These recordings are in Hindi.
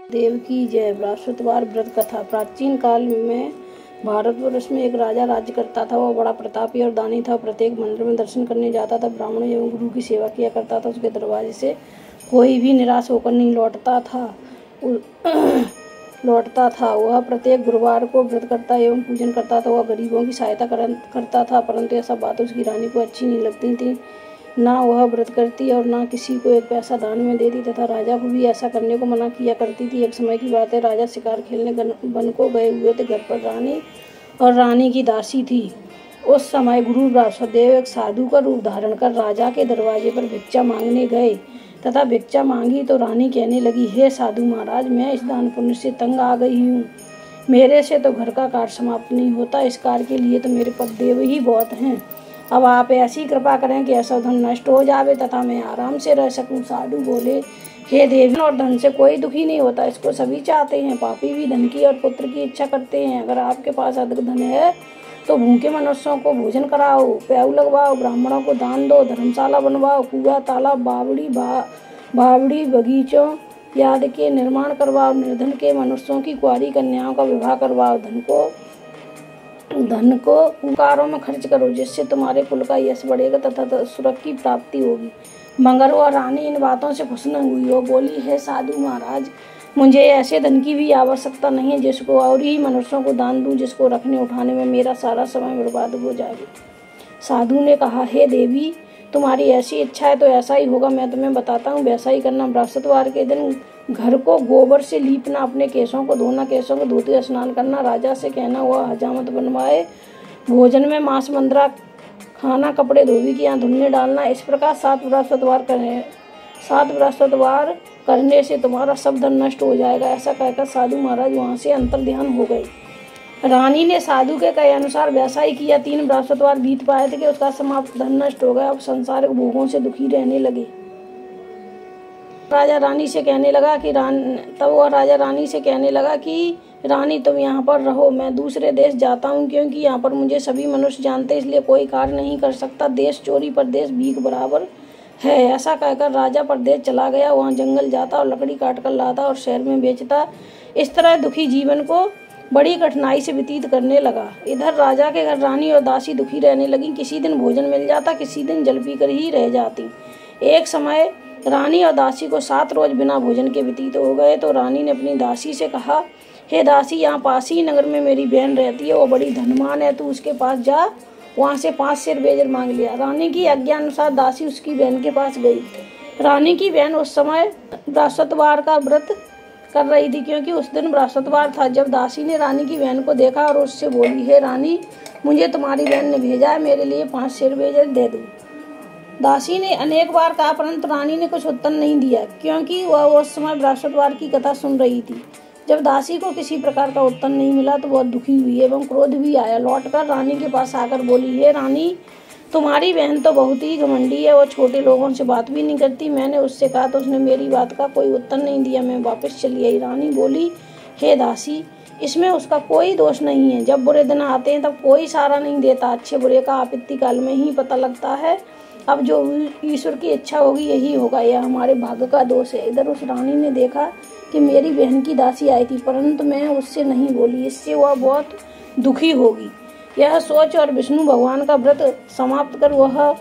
देव की जय। बृहस्पतिवार व्रत कथा। प्राचीन काल में भारतवर्ष में एक राजा राज्य करता था। वह बड़ा प्रतापी और दानी था। प्रत्येक मंदिर में दर्शन करने जाता था। ब्राह्मणों एवं गुरु की सेवा किया करता था। उसके दरवाजे से कोई भी निराश होकर नहीं लौटता था। वह प्रत्येक गुरुवार को व्रत करता एवं पूजन करता था। वह गरीबों की सहायता करता था, परंतु ऐसा बात उसकी रानी को अच्छी नहीं लगती थी। ना वह व्रत करती और ना किसी को एक पैसा दान में देती तथा राजा को भी ऐसा करने को मना किया करती थी। एक समय की बात है, राजा शिकार खेलने वन को गए हुए थे। घर पर रानी और रानी की दासी थी। उस समय गुरु बृहस्पतिदेव एक साधु का रूप धारण कर राजा के दरवाजे पर भिक्षा मांगने गए तथा भिक्षा मांगी तो रानी कहने लगी, हे साधु महाराज, मैं इस दान पुण्य से तंग आ गई हूँ। मेरे से तो घर का कार्य समाप्त नहीं होता। इस कार्य के लिए तो मेरे पतिदेव ही बहुत हैं। अब आप ऐसी कृपा करें कि ऐसा धन नष्ट हो जावे तथा मैं आराम से रह सकूं। साधु बोले, हे देवी, और धन से कोई दुखी नहीं होता, इसको सभी चाहते हैं। पापी भी धन की और पुत्र की इच्छा करते हैं। अगर आपके पास अधिक धन है तो भूखे मनुष्यों को भोजन कराओ, प्याऊ लगवाओ, ब्राह्मणों को दान दो, धर्मशाला बनवाओ, कुआं, तालाब, बावड़ी, बगीचों आदि के निर्माण करवाओ। निर्धन के मनुष्यों की कुंवारी कन्याओं का विवाह करवाओ। धन को उपकारों में खर्च करो, जिससे तुम्हारे कुल का यश बढ़ेगा तथा सुरक्षा की प्राप्ति होगी। मगर वह रानी इन बातों से खुश न हुई। वो बोली, है साधु महाराज, मुझे ऐसे धन की भी आवश्यकता नहीं है जिसको और ही मनुष्यों को दान दूं, जिसको रखने उठाने में मेरा सारा समय बर्बाद हो जाएगा। साधु ने कहा, हे देवी, तुम्हारी ऐसी इच्छा है तो ऐसा ही होगा। मैं तुम्हें बताता हूँ, वैसा ही करना। बृहस्पतिवार के दिन घर को गोबर से लीपना, अपने केशों को धोना, केशों को धोते स्नान करना, राजा से कहना वह हजामत बनवाए, भोजन में मांस मंद्रा खाना, कपड़े धोबी के यहाँ धुलने डालना। इस प्रकार 7 बृहस्पतिवार करने से तुम्हारा सब धन नष्ट हो जाएगा। ऐसा कहकर साधु महाराज वहाँ से अंतर्ध्यान हो गए। रानी ने साधु के कहे अनुसार वैसा ही किया। 3 बृहस्पतिवार बीत पाए थे कि उसका समाप्त धन नष्ट हो गया। अब संसारिक भोगों से दुखी रहने लगे। राजा रानी से कहने लगा कि रानी, तुम यहाँ पर रहो, मैं दूसरे देश जाता हूँ, क्योंकि यहाँ पर मुझे सभी मनुष्य जानते, इसलिए कोई कार्य नहीं कर सकता। देश चोरी परदेश भीख बराबर है। ऐसा कहकर राजा परदेश चला गया। वहाँ जंगल जाता और लकड़ी काट कर लाता और शहर में बेचता। इस तरह दुखी जीवन को बड़ी कठिनाई से व्यतीत करने लगा। इधर राजा के घर रानी और दासी दुखी रहने लगी। किसी दिन भोजन मिल जाता, किसी दिन जल पीकर ही रह जाती। एक समय रानी और दासी को 7 रोज बिना भोजन के व्यतीत हो गए तो रानी ने अपनी दासी से कहा, हे दासी, यहाँ पास ही नगर में मेरी बहन रहती है, वो बड़ी धनवान है, तू उसके पास जा, वहाँ से 5 सेर बेजर मांग लिया। रानी की आज्ञा अनुसार दासी उसकी बहन के पास गई। रानी की बहन उस समय बृहस्पतिवार का व्रत कर रही थी, क्योंकि उस दिन बृहस्पतिवार था। जब दासी ने रानी की बहन को देखा और उससे बोली, हे रानी, मुझे तुम्हारी बहन ने भेजा है, मेरे लिए 5 सेर बेजर दे दो। दासी ने अनेक बार कहा, परंतु रानी ने कुछ उत्तर नहीं दिया, क्योंकि वह उस समय बृहस्पतिवार की कथा सुन रही थी। जब दासी को किसी प्रकार का उत्तर नहीं मिला तो बहुत दुखी हुई एवं क्रोध भी आया। लौटकर रानी के पास आकर बोली, हे रानी, तुम्हारी बहन तो बहुत ही घमंडी है, वो छोटे लोगों से बात भी नहीं करती। मैंने उससे कहा तो उसने मेरी बात का कोई उत्तर नहीं दिया। मैं वापस चली आई। रानी बोली, हे दासी, इसमें उसका कोई दोष नहीं है। जब बुरे दिन आते हैं तब कोई सहारा नहीं देता। अच्छे बुरे का आपत्ति काल में ही पता लगता है। अब जो ईश्वर की इच्छा होगी यही होगा। यह हमारे भाग्य का दोष है। इधर उस रानी ने देखा कि मेरी बहन की दासी आई थी, परंतु मैं उससे नहीं बोली, इससे वह बहुत दुखी होगी। यह सोच और विष्णु भगवान का व्रत समाप्त कर वह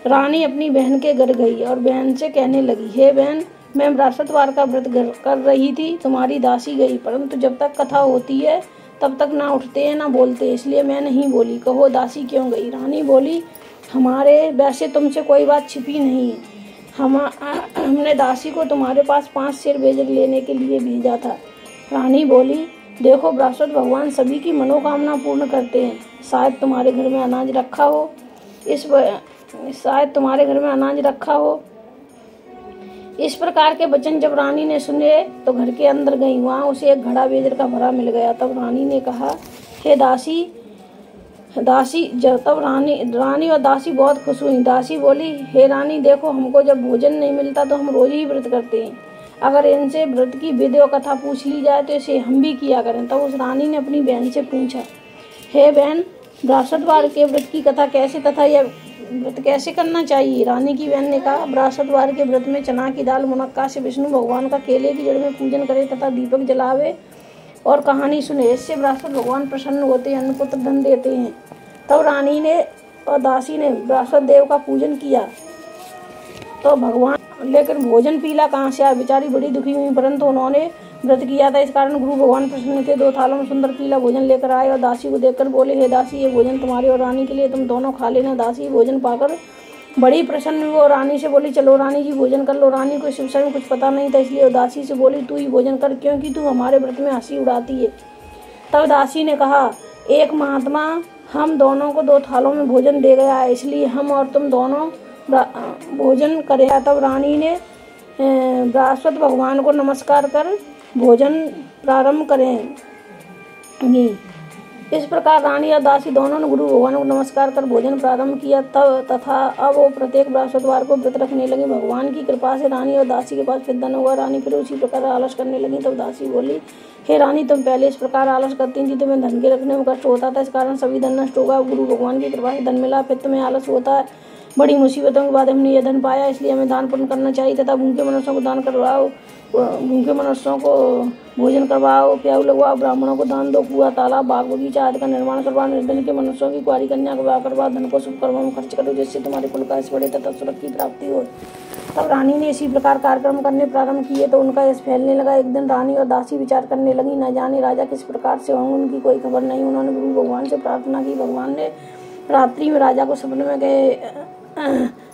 रानी अपनी बहन के घर गई और बहन से कहने लगी, हे बहन, मैं बृहस्पतिवार का व्रत कर रही थी, तुम्हारी दासी गई, परंतु जब तक कथा होती है तब तक ना उठते हैं ना बोलते, इसलिए मैं नहीं बोली। कहो दासी क्यों गई? रानी बोली, हमारे वैसे तुमसे कोई बात छिपी नहीं है। हमने दासी को तुम्हारे पास 5 सेर बेजर लेने के लिए भेजा था। रानी बोली, देखो, बृहस्पति भगवान सभी की मनोकामना पूर्ण करते हैं। शायद तुम्हारे घर में अनाज रखा हो। इस प्रकार के वचन जब रानी ने सुने तो घर के अंदर गई। वहाँ उसे एक घड़ा बेजर का भरा मिल गया। तब रानी ने कहा, हे दासी, तब रानी और दासी बहुत खुश हुई। दासी बोली, हे रानी, देखो, हमको जब भोजन नहीं मिलता तो हम रोज ही व्रत करते हैं। अगर इनसे व्रत की विधि और कथा पूछ ली जाए तो इसे हम भी किया करें। तब उस रानी ने अपनी बहन से पूछा, हे बहन, बृहस्पतिवार के व्रत की कथा कैसे तथा यह व्रत कैसे करना चाहिए। रानी की बहन ने कहा, बृहस्पतिवार के व्रत में चना की दाल, मुनक्का से विष्णु भगवान का केले की जड़ में पूजन करे तथा दीपक जलावे और कहानी सुने। इससे बृहस्पति भगवान प्रसन्न होते हैं, अन्नपुत्र धन देते हैं। तब रानी ने और दासी ने बृहस्पति देव का पूजन किया तो भगवान, लेकिन भोजन पीला कहाँ से आया। बेचारी बड़ी दुखी हुई, परंतु उन्होंने व्रत किया था, इस कारण गुरु भगवान प्रसन्न थे। 2 थालों में सुंदर पीला भोजन लेकर आए और दासी को देखकर बोले, हे दासी, ये भोजन तुम्हारे और रानी के लिए, तुम दोनों खा लेना। दासी भोजन पाकर बड़ी प्रसन्न हुई और रानी से बोली, चलो रानी जी भोजन कर लो। रानी को इस विषय में कुछ पता नहीं था, इसलिए दासी से बोली, तू ही भोजन कर, क्योंकि तू हमारे व्रत में हंसी उड़ाती है। तब दासी ने कहा, एक महात्मा हम दोनों को 2 थालों में भोजन दे गया है, इसलिए हम और तुम दोनों भोजन करें। तब रानी ने बृहस्पति भगवान को नमस्कार कर भोजन प्रारंभ करेंगी। इस प्रकार रानी और दासी दोनों ने गुरु भगवान को नमस्कार कर भोजन प्रारंभ किया। तब तथा अब वो प्रत्येक बृहस्पतिवार को व्रत रखने लगी। भगवान की कृपा से रानी और दासी के पास फिर धन हुआ। रानी फिर उसी प्रकार आलस करने लगी। तब दासी बोली, हे रानी, तुम पहले इस प्रकार आलस करती थी, तुम्हें धन के रखने में कष्ट होता था, इस कारण सभी धन नष्ट होगा। गुरु भगवान की कृपा से धन मिला, फिर तुम्हें आलस होता है। बड़ी मुसीबतों के बाद हमने यह धन पाया, इसलिए हमें दान पुण्य करना चाहिए तथा भूखे मनुष्यों को दान करवाओ, भूखे मनुष्यों को भोजन करवाओ, प्याऊ लगवाओ, ब्राह्मणों को दान दो, कुआं, तालाब, बाग बगीचा आदि का निर्माण करवाओ, निर्धन के मनुष्यों की कुंवारी कन्या का विवाह करवाओ, धन को शुभ कर्मों में खर्च करो, जिससे तुम्हारे कुल का यश बढ़े तथा सुरक्षा की प्राप्ति हो। तब रानी ने इसी प्रकार कार्यक्रम करने प्रारंभ किए तो उनका यश फैलने लगा। एक दिन रानी और दासी विचार करने लगी, न जाने राजा किस प्रकार से होंगे, उनकी कोई खबर नहीं। उन्होंने गुरु भगवान से प्रार्थना की। भगवान ने रात्रि में राजा को सपने में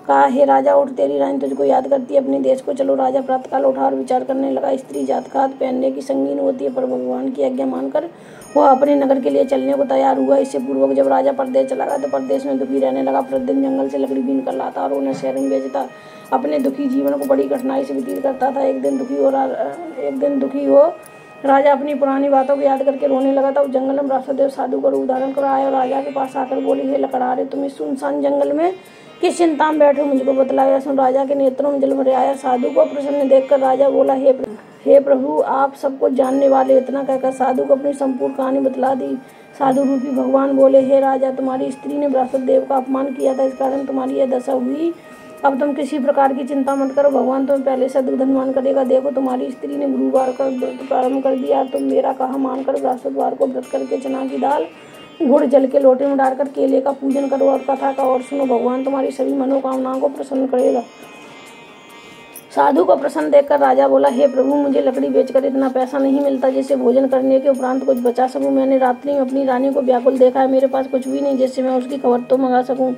कहा, हे राजा, उठ, तेरी रानी तुझको याद करती है, अपने देश को चलो। राजा प्रातःकाल उठा और विचार करने लगा। स्त्री जात खाद पहनने की संगीन होती है, पर भगवान की आज्ञा मानकर वह अपने नगर के लिए चलने को तैयार हुआ। इससे पूर्वक जब राजा परदेश चला गया तो परदेश में दुखी रहने लगा। प्रतिदिन जंगल से लकड़ी बीन कर लाता और उन्हें शहर में बेचता। अपने दुखी जीवन को बड़ी कठिनाई से व्यतीत करता था। एक दिन दुखी हो राजा अपनी पुरानी बातों को याद करके रोने लगा। तब जंगल में बृहस्पति देव साधु को रूप धारण कर आए और राजा के पास आकर बोले, हे लकड़हारे, तुम इस सुनसान जंगल में किस चिंता में बैठे हो, मुझको बतलाया। सुन राजा के नेत्रों में जल भरे आया। साधु को प्रसन्न देखकर राजा बोला, हे प्रभु, आप सब कुछ जानने वाले। इतना कहकर साधु को अपनी संपूर्ण कहानी बतला दी। साधु रूपी भगवान बोले, हे राजा, तुम्हारी स्त्री ने बृहस्पति देव का अपमान किया था, इस कारण तुम्हारी यह दशा हुई। अब तुम किसी प्रकार की चिंता मत करो, भगवान तुम्हें पहले से अधिक धनवान करेगा। देखो, तुम्हारी स्त्री ने गुरुवार का व्रत प्रारंभ कर दिया। तुम मेरा कहा मानकर बृहस्पतिवार को व्रत करके चना की दाल, गुड़ जल के लोटे में डालकर केले का पूजन करो और कथा का और सुनो। भगवान तुम्हारी सभी मनोकामनाओं को प्रसन्न करेगा। साधु को प्रसन्न देखकर राजा बोला, हे प्रभु, मुझे लकड़ी बेचकर इतना पैसा नहीं मिलता जिससे भोजन करने के उपरांत कुछ बचा सकूं। मैंने रात्रि में अपनी रानी को व्याकुल देखा है, मेरे पास कुछ भी नहीं जिससे मैं उसकी खबर तो मंगा सकूं।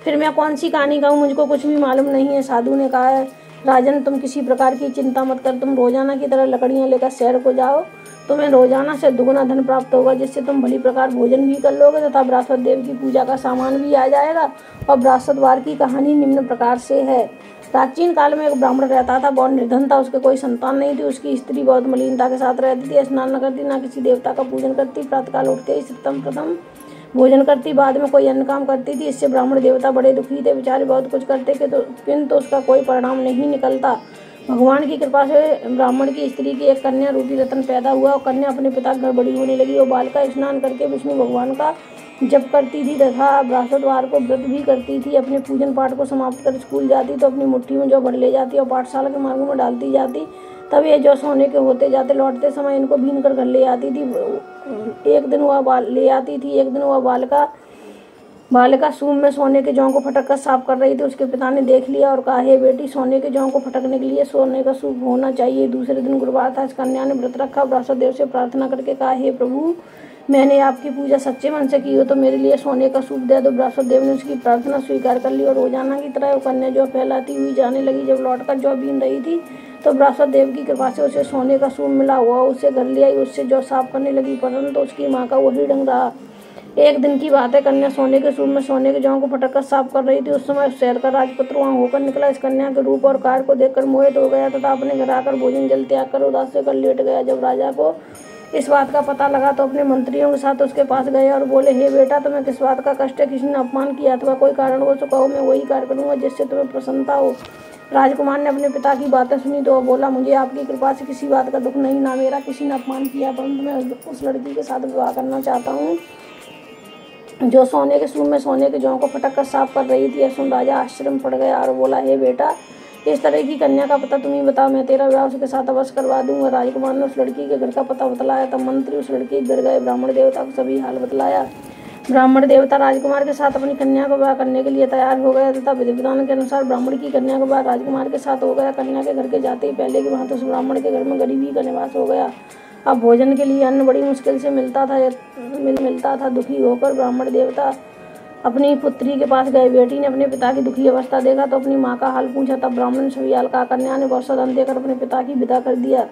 फिर मैं कौन सी कहानी कहूँ, मुझको कुछ भी मालूम नहीं है। साधु ने कहा, राजन, तुम किसी प्रकार की चिंता मत कर, तुम रोजाना की तरह लकड़ियाँ लेकर शहर को जाओ। तुम्हें रोजाना से दुगुना धन प्राप्त होगा, जिससे तुम भली प्रकार भोजन भी कर लोगे तथा बृहस्पति देव की पूजा का सामान भी आ जाएगा। और बृहस्पतिवार की कहानी निम्न प्रकार से है। प्राचीन काल में एक ब्राह्मण रहता था, बहुत निर्धन था, उसके कोई संतान नहीं थी। उसकी स्त्री बहुत मलिनता के साथ रहती थी, स्नान न करती, न किसी देवता का पूजन करती, प्रातःकाल उठते ही प्रथम भोजन करती, बाद में कोई अन्य काम करती थी। इससे ब्राह्मण देवता बड़े दुखी थे, बेचारे बहुत कुछ करते किंतु उसका कोई परिणाम नहीं निकलता। भगवान की कृपा से ब्राह्मण की स्त्री की एक कन्या रूपी रतन पैदा हुआ और कन्या अपने पिता के घर बड़ी होने लगी। वो बालिका स्नान करके विष्णु भगवान का जप करती थी तथा बृहस्पतिवार को व्रत भी करती थी। अपने पूजन पाठ को समाप्त कर स्कूल जाती तो अपनी मुट्ठी में जौ भर ले जाती और पाठशाला के मार्ग में डालती जाती। तब ये जौ सोने के होते जाते लौटते समय इनको बीन कर घर ले आती थी। एक दिन वह बालिका सूम में सोने के जौ को फटक कर साफ कर रही थी। उसके पिता ने देख लिया और कहा, हे बेटी, सोने के जौ को फटकने के लिए सोने का सूप होना चाहिए। दूसरे दिन गुरुवार था। इस कन्या ने व्रत रखा। बृहस्पति देव से प्रार्थना करके कहा, हे प्रभु, मैंने आपकी पूजा सच्चे मन से की हो तो मेरे लिए सोने का सूप दे दो। बृहस्पति देव ने उसकी प्रार्थना स्वीकार कर ली और रोजाना की तरह वो कन्या जौ फैलाती हुई जाने लगी। जब लौटकर जौ बीन रही थी तो बृहस्पति देव की कृपा से उसे सोने का सूप मिला हुआ। उसे घर ले आई, उससे जौ साफ करने लगी, परंतु उसकी माँ का वही ढंग रहा। एक दिन की बात है, कन्या सोने के सूप में सोने के जौ को फटक कर साफ कर रही थी। उस समय शहर का राजपुत्र वहां होकर निकला। इस कन्या के रूप और कार्य को देखकर मोहित हो गया तथा अपने घर आकर भोजन जल त्याग कर उदास होकर लेट गया। जब राजा को इस बात का पता लगा तो अपने मंत्रियों के साथ उसके पास गए और बोले, हे बेटा, तुम्हें किस बात का कष्ट है? किसी ने अपमान किया अथवा कोई कारण हो तो कहो, मैं वही कार्य करूंगा जिससे तुम्हें प्रसन्नता हो। राजकुमार ने अपने पिता की बातें सुनी तो बोला, मुझे आपकी कृपा से किसी बात का दुख नहीं, ना मेरा किसी ने अपमान किया, परंतु मैं उस लड़की के साथ विवाह करना चाहता हूँ जो सोने के सूप में सोने के जौ को फटक कर साफ कर रही थी। यह सुन राजा आश्चर्य में पड़ गया और बोला, हे बेटा, इस तरह की कन्या का पता तुम ही बताओ, मैं तेरा विवाह उसके साथ अवश्य करवा दूंगा। राजकुमार ने उस लड़की के घर का पता बतलाया। तब मंत्री उस लड़की के घर गए, ब्राह्मण देवता को सभी हाल बतलाया। ब्राह्मण देवता राजकुमार के साथ अपनी कन्या का विवाह करने के लिए तैयार हो गया तथा विधि विधान के अनुसार ब्राह्मण की कन्या का विवाह राजकुमार के साथ हो गया। कन्या के घर के जाते ही पहले की भांति उस ब्राह्मण के घर में गरीबी का निवास हो गया। अब भोजन के लिए अन्न बड़ी मुश्किल से मिलता था। दुखी होकर ब्राह्मण देवता अपनी पुत्री के पास गए। बेटी ने अपने पिता की दुखी अवस्था देखा तो अपनी माँ का हाल पूछा। तब ब्राह्मण ने सभी हाल कहा। कन्या ने बहुत सा धन देकर अपने पिता की विदा कर दिया।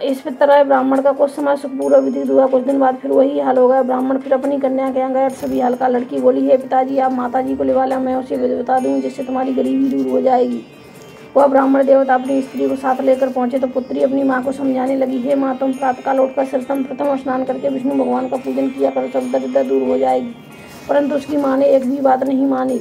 इस तरह ब्राह्मण का कुछ समय सुखपूर्वक व्यतीत हुआ। कुछ दिन बाद फिर वही हाल हो गया। ब्राह्मण फिर अपनी कन्या के यहाँ गया। सभी हाल का लड़की बोली, हे पिताजी, आप माता जी को लिवा लें, मैं उसे बता दूंगी, जिससे तुम्हारी गरीबी दूर हो जाएगी। वह ब्राह्मण देवता अपनी स्त्री को साथ लेकर पहुंचे तो पुत्री अपनी माँ को समझाने लगी, हे माँ, तुम प्रातःकाल उठकर सर्वप्रथम प्रथम स्नान करके विष्णु भगवान का पूजन किया करो, सब दरिद्रता दूर हो जाएगी। परंतु उसकी माँ ने एक भी बात नहीं मानी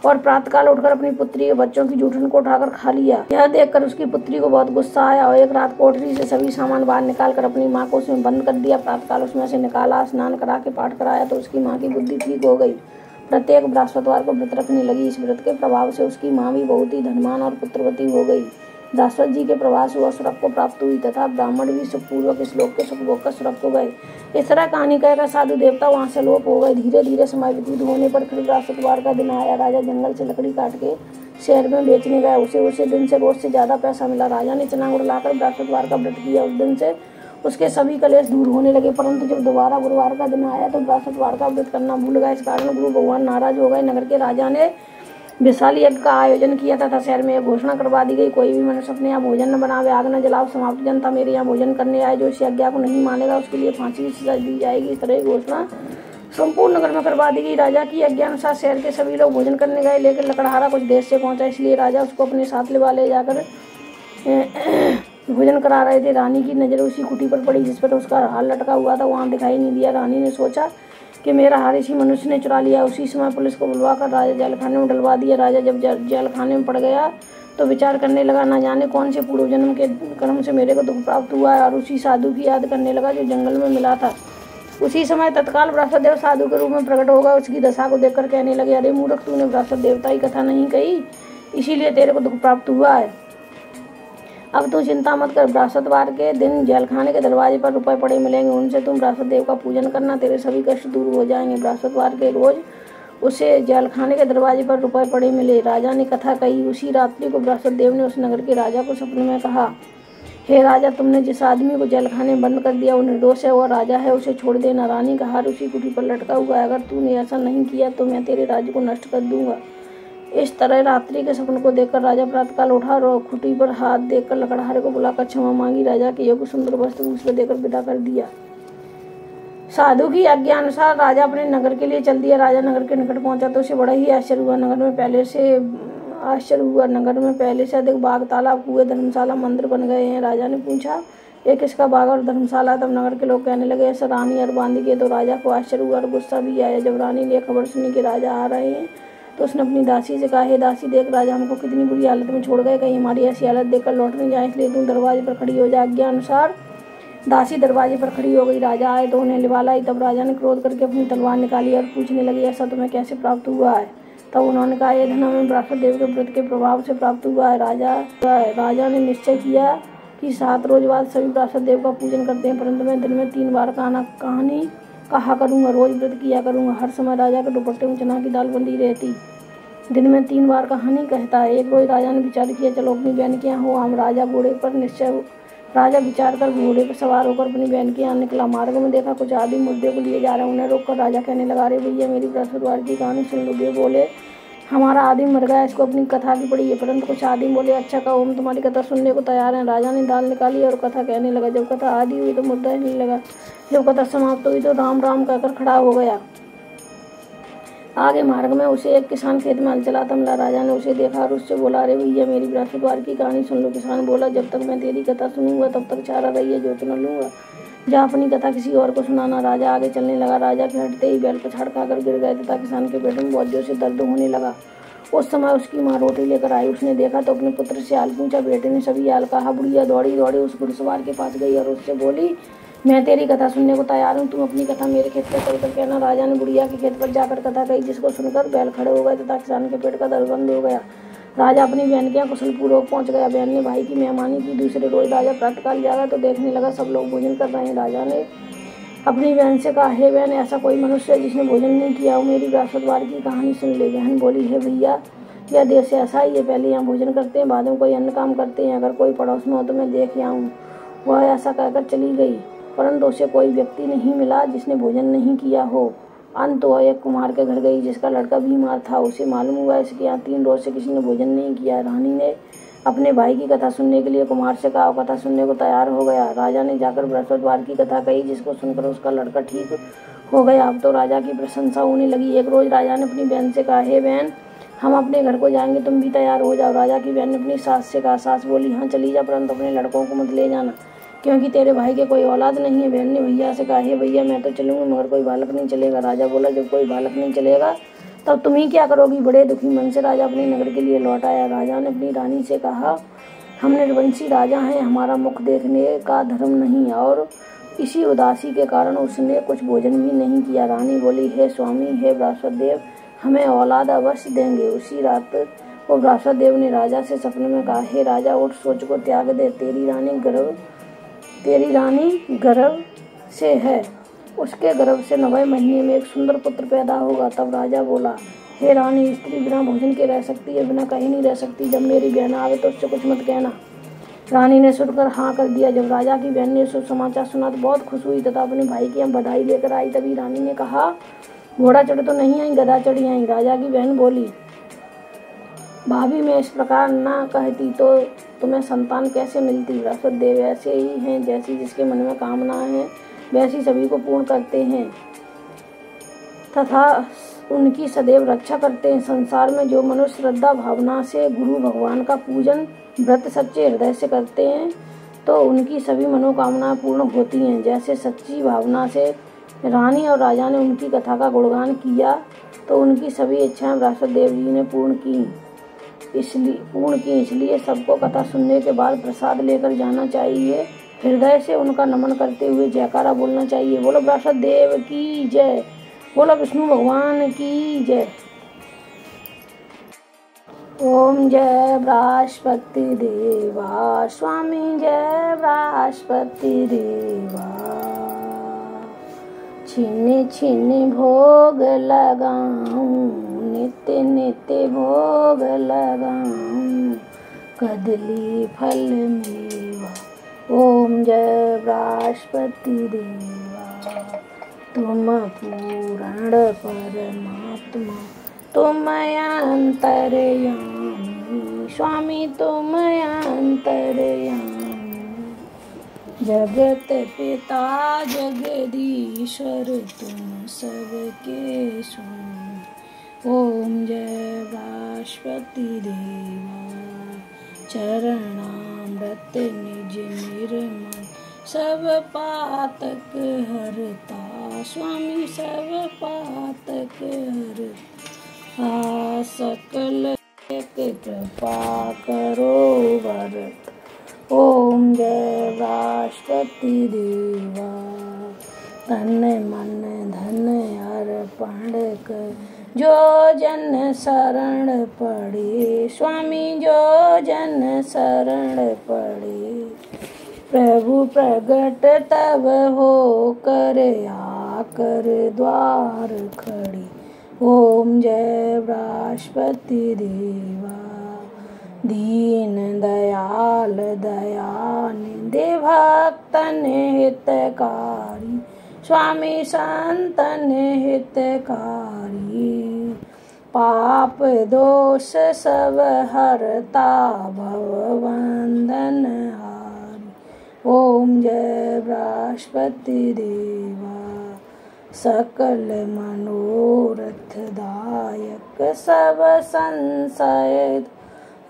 और प्रातःकाल उठकर अपनी पुत्री के बच्चों की जूठन को उठाकर खा लिया। यह देखकर उसकी पुत्री को बहुत गुस्सा आया और एक रात कोठरी से सभी सामान बाहर निकालकर अपनी माँ को उसमें बंद कर दिया। प्रातःकाल उसमें से निकाला, स्नान करा के पाठ कराया तो उसकी माँ की बुद्धि ठीक हो गई। प्रत्येक बृहस्पतिवार को व्रत रखने लगी। इस व्रत के प्रभाव से उसकी माँ भी बहुत ही धनवान और पुत्रवती हो गई। बृहस्पति जी के प्रभाव से वह स्वर्ग को प्राप्त हुई तथा ब्राह्मण भी सुखपूर्वक इस लोक के सुख भोग कर स्वर्ग को गए। इस तरह कहानी कहकर साधु देवता वहाँ से लोप हो गए। धीरे धीरे समय व्यतीत होने पर फिर बृहस्पतिवार का दिन आया। राजा जंगल से लकड़ी काट के शहर में बेचने गया। उसे दिन से रोज से ज्यादा पैसा मिला। राजा ने चना गुड़ लाकर बृहस्पतिवार का व्रत किया। उस दिन से उसके सभी कलेश दूर होने लगे। परंतु जब दोबारा गुरुवार का दिन आया तो बृहस्पतिवार का व्रत करना भूल गया। इस कारण गुरु भगवान नाराज हो गए। नगर के राजा ने विशाल यज्ञ का आयोजन किया तथा शहर में एक घोषणा करवा दी गई, कोई भी मनुष्य अपने यहाँ भोजन न बनावे, आग न जलाओ। समाप्त जनता मेरे यहाँ भोजन करने आए, जो इस आज्ञा को नहीं मानेगा उसके लिए फांसी की सजा दी जाएगी। इस तरह की घोषणा संपूर्ण नगर में करवा दी गई। राजा की आज्ञानुसार शहर के सभी लोग भोजन करने गए, लेकिन लकड़हारा कुछ देर से पहुंचा, इसलिए राजा उसको अपने साथ ले जाकर भोजन करा रहे थे। रानी की नजर उसी कुटी पर पड़ी जिस पर उसका हार लटका हुआ था। वहां दिखाई नहीं दिया। रानी ने सोचा कि मेरा हार इसी मनुष्य ने चुरा लिया। उसी समय पुलिस को बुलवाकर राजा जेलखाने में डलवा दिया। राजा जब जेलखाने में पड़ गया तो विचार करने लगा, न जाने कौन से पूर्व जन्म के कर्म से मेरे को दुख प्राप्त हुआ है, और उसी साधु की याद करने लगा जो जंगल में मिला था। उसी समय तत्काल बृहस्पतिदेव साधु के रूप में प्रकट होगा। उसकी दशा को देखकर कहने लगे, अरे मूर्ख, तूने बृहस्पति देवता की कथा नहीं कही, इसीलिए तेरे को दुख प्राप्त हुआ है। अब तू चिंता मत कर। बृहस्पतिवार के दिन जेलखाने के दरवाजे पर रुपए पड़े मिलेंगे, उनसे तुम बृहस्पति देव का पूजन करना, तेरे सभी कष्ट दूर हो जाएंगे। बृहस्पतिवार के रोज उसे जेलखाने के दरवाजे पर रुपए पड़े मिले। राजा ने कथा कही। उसी रात्रि को बृहस्पति देव ने उस नगर के राजा को सपने में कहा, हे राजा, तुमने जिस आदमी को जेलखाने में बंद कर दिया वो निर्दोष है, वह राजा है, उसे छोड़ देना। रानी का हार उसी कुटी पर लटका हुआ है। अगर तूने ऐसा नहीं किया तो मैं तेरे राज्य को नष्ट कर दूंगा। इस तरह रात्रि के सपने को देखकर राजा प्रातःकाल उठा और खुटी पर हाथ देखकर लकड़हारे को बुलाकर क्षमा मांगी। राजा के योग्य सुंदर वस्त्र उसमें देकर विदा कर दिया। साधु की आज्ञा अनुसार राजा अपने नगर के लिए चल दिया। राजा नगर के निकट पहुंचा तो उसे बड़ा ही आश्चर्य हुआ। नगर में पहले से अधिक बाग, तालाब, कुएं, धर्मशाला, मंदिर बन गए हैं। राजा ने पूछा, ये किसका बाग और धर्मशाला? तब नगर के लोग कहने लगे, ऐसा रानी और बांदी के। तो राजा को आश्चर्य हुआ और गुस्सा भी आया। जब रानी ने खबर सुनी कि राजा आ रहे हैं तो उसने अपनी दासी से कहा, हे दासी, देख राजा हमको कितनी बुरी हालत में छोड़ गए, कहीं हमारी ऐसी हालत देखकर लौट नहीं जाए, इसलिए तुम दरवाजे पर खड़ी हो जा। आज्ञा अनुसार दासी दरवाजे पर खड़ी हो गई। राजा आए तो उन्हें लिवा लाई। तब राजा ने क्रोध करके अपनी तलवार निकाली और पूछने लगी, ऐसा तुम्हें कैसे प्राप्त हुआ है? तब उन्होंने कहा, यह धन हमें बृहस्पति देव के व्रत के प्रभाव से प्राप्त हुआ है। राजा ने निश्चय किया कि 7 रोज बाद सभी बृहस्पति देव का पूजन करते हैं, परंतु मैं दिन में 3 बार कहानी कहा करूँगा, रोज व्रत किया करूँगा। हर समय राजा के दुपट्टे में चना की दाल बंधी रहती। दिन में 3 बार कहानी कहता है। एक रोज राजा ने विचार किया, चलो अपनी बहन के यहाँ हो हम। राजा विचार कर घोड़े पर सवार होकर अपनी बहन के यहाँ निकला। मार्ग में देखा कुछ आदमी मुर्दे को लिए जा रहे हैं। उन्हें रोककर राजा कहने लगा, अरे भैया, मेरी बृहस्पतिवार की कहानी सुन लोगे? बोले, हमारा आदमी मर गया, इसको अपनी कथा की पड़ी है। परंतु कुछ आदमी बोले, अच्छा कहो, हम तुम्हारी कथा सुनने को तैयार हैं। राजा ने दाल निकाली और कथा कहने लगा। जब कथा आदि हुई तो मुद्दा ही नहीं लगा। जब कथा समाप्त हुई तो राम राम कहकर खड़ा हो गया। आगे मार्ग में उसे एक किसान खेत में हल चलाता मिला। राजा ने उसे देखा और उससे बोला, अरे भैया, मेरी बृहस्पतिवार की कहानी सुन लो। किसान बोला, जब तक मैं तेरी कथा सुनूंगा तब तक चारा रही जोत न लूंगा, जा अपनी कथा किसी और को सुनाना। राजा आगे चलने लगा। राजा के हटते ही बैल पछाड़ खाकर गिर गए तथा किसान के पेट में बहुत जोर से दर्द होने लगा। उस समय उसकी माँ रोटी लेकर आई। उसने देखा तो अपने पुत्र से हाल पूछा। बेटे ने सभी हाल कहा। बुढ़िया दौड़ी उस घुड़सवार के पास गई और उससे बोली, मैं तेरी कथा सुनने को तैयार हूँ, तुम अपनी कथा मेरे खेत पर चलकर कहना। राजा ने बुढ़िया के खेत पर जाकर कथा कही, जिसको सुनकर बैल खड़े हो गए तथा किसान के पेट का दर्द बंद हो गया। राजा अपनी बहन के यहाँ कुशल पूर्वक पहुँच गया। बहन ने भाई की मेहमानी की। दूसरे रोज राजा प्रातःकाल जागा तो देखने लगा सब लोग भोजन कर रहे हैं। राजा ने अपनी बहन से कहा, हे बहन, ऐसा कोई मनुष्य है जिसने भोजन नहीं किया हो, मेरी बृहस्पतिवार की कहानी सुन ले। बहन बोली, हे भैया, यह देश ऐसा ही है, पहले यहाँ भोजन करते हैं, बाद में कोई अन्य काम करते हैं। अगर कोई पड़ोस में हो तो मैं देख आऊँ। वह ऐसा कहकर चली गई, परंतु उसे कोई व्यक्ति नहीं मिला जिसने भोजन नहीं किया हो। अंत वह एक कुम्हार के घर गई जिसका लड़का बीमार था। उसे मालूम हुआ इसके यहाँ 3 रोज से किसी ने भोजन नहीं किया। रानी ने अपने भाई की कथा सुनने के लिए कुम्हार से कहा। कथा सुनने को तैयार हो गया। राजा ने जाकर बृहस्पतिवार की कथा कही, जिसको सुनकर उसका लड़का ठीक हो गया। अब तो राजा की प्रशंसा होने लगी। एक रोज राजा ने अपनी बहन से कहा, हे बहन, हम अपने घर को जाएंगे, तुम भी तैयार हो जाओ। राजा की बहन ने अपनी सास से कहा। सास बोली, हाँ चली जा, परंतु अपने लड़कों को मत ले जाना, क्योंकि तेरे भाई के कोई औलाद नहीं है। बहन ने भैया से कहा, हे भैया, मैं तो चलूंगी, मगर कोई बालक नहीं चलेगा। राजा बोला, जब कोई बालक नहीं चलेगा तब तुम ही क्या करोगी। बड़े दुखी मन से राजा अपने नगर के लिए लौट आया। राजा ने अपनी रानी से कहा, हम निर्वंशी राजा हैं, हमारा मुख देखने का धर्म नहीं, और इसी उदासी के कारण उसने कुछ भोजन भी नहीं किया। रानी बोली, हे स्वामी, हे बृहस्पति देव, हमें औलाद अवश्य देंगे। उसी रात वो बृहस्पति देव ने राजा से सपने में कहा, हे राजा, उठ, सोच को त्याग दे, तेरी रानी गर्भ से है, उसके गर्भ से 9वें महीने में एक सुंदर पुत्र पैदा होगा। तब राजा बोला, हे रानी, स्त्री बिना भोजन के रह सकती है, बिना कहीं नहीं रह सकती। जब मेरी बहन आवे तो उससे कुछ मत कहना। रानी ने सुनकर हाँ कर दिया। जब राजा की बहन ने शुभ समाचार सुना तो बहुत खुश हुई तथा अपने भाई की यहाँ बधाई लेकर आई। तभी रानी ने कहा, घोड़ा चढ़ तो नहीं आई, गधा चढ़ी आई। राजा की बहन बोली, भाभी, मैं इस प्रकार ना कहती तो तुम्हें संतान कैसे मिलती। बृहस्पति देव ऐसे ही हैं, जैसी जिसके मन में कामना है वैसी सभी को पूर्ण करते हैं तथा उनकी सदैव रक्षा करते हैं। संसार में जो मनुष्य श्रद्धा भावना से गुरु भगवान का पूजन व्रत सच्चे हृदय से करते हैं तो उनकी सभी मनोकामनाएं पूर्ण होती हैं। जैसे सच्ची भावना से रानी और राजा ने उनकी कथा का गुणगान किया तो उनकी सभी इच्छाएं बृहस्पति देव जी ने पूर्ण की। इसलिए सबको कथा सुनने के बाद प्रसाद लेकर जाना चाहिए। हृदय से उनका नमन करते हुए जयकारा बोलना चाहिए। बोलो बृहस्पति देव की जय, बोलो विष्णु भगवान की जय। ओम जय बृहस्पति देवा, स्वामी जय बृहस्पति देवा। छिन छिन भोग लगाऊं, नित्य नित्य भोग लगाऊं, कदली फल मेवा। ओम जय बृहस्पति देवा, तुम पूर्ण परमात्मा, तुम अंतर्यामी, स्वामी तुम अंतर्यामी। जगत पिता जगदीश्वर, तुम सबके स्वामी। ओम जय बृहस्पति देवा, चरणामृत निज निर्मल, सब पातक हरता, स्वामी सब पातक हरता। सकल कृपा करो भरत। ओम जय बृहस्पति देवा, तन मन धन अर्पण कर, जो जन शरण पड़े, स्वामी जो जन शरण पड़े। प्रभु प्रगट तब हो कर, आकर द्वार खड़े। ओम जय बृहस्पति देवा, दीन दयाल दयानिधि, भक्तन हितकारी, स्वामी संतन हितकारी। पाप दोष सब हरता, भवबंधन हारी। ओम जय बृहस्पति देवा, सकल मनोरथ दायक, सब संशय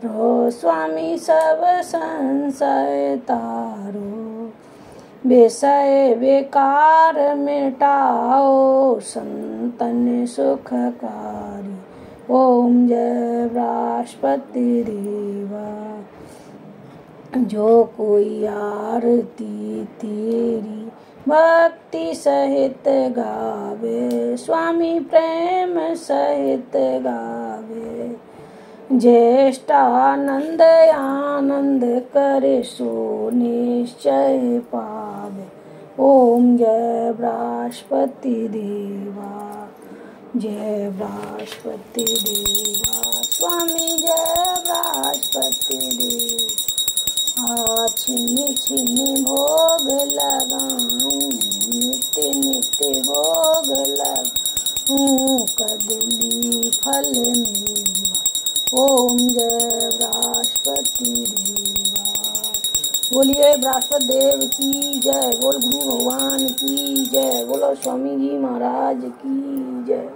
रो, स्वामी सब संशय तारो। विषय विकार मिटाओ, संतन सुखकारी। ओम जय बृहस्पति देवा, जो कोई आरती तेरी भक्ति सहित गावे, स्वामी प्रेम सहित गावे। ज्येष्ठानंद आनंद करे, सो निश्चय पावे। ओम जय बृहस्पति देवा, जय बृहस्पति देवा, स्वामी जय बृहस्पति देवा। छिन्न छिन्न भोग लगाऊं, नित्य नित्य भोग लगाऊं, कदली फल मेवा। ओम जय बृहस्पति देवा। बोलिए बृहस्पति देव की जय, बोल गुरु भगवान की जय, बोलो स्वामी जी महाराज की जय।